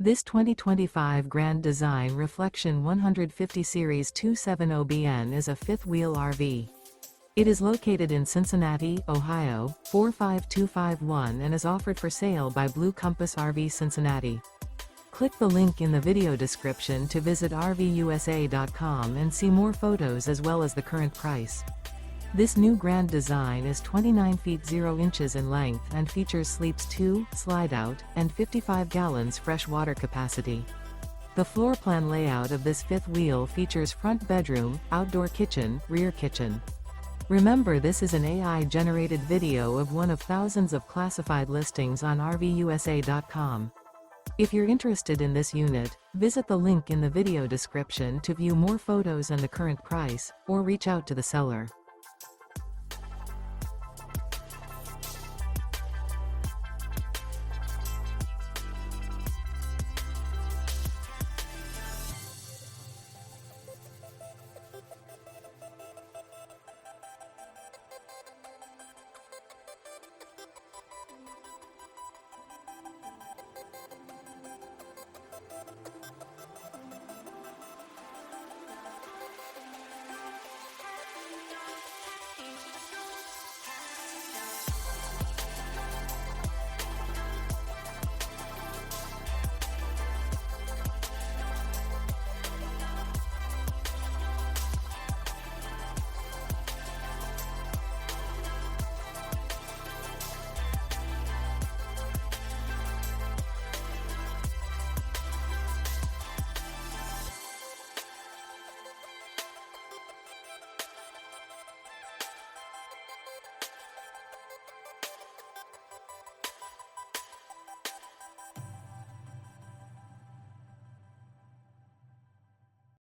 This 2025 Grand Design Reflection 150 Series 270BN is a fifth-wheel RV. It is located in Cincinnati, Ohio, 45251 and is offered for sale by Blue Compass RV Cincinnati. Click the link in the video description to visit RVUSA.com and see more photos as well as the current price. This new Grand Design is 29 feet 0 inches in length and features sleeps 2, Slideout, and 55 gallons fresh water capacity. The floor plan layout of this fifth wheel features front bedroom, outdoor kitchen, rear kitchen. Remember, this is an AI-generated video of one of thousands of classified listings on RVUSA.com. If you're interested in this unit, visit the link in the video description to view more photos and the current price, or reach out to the seller.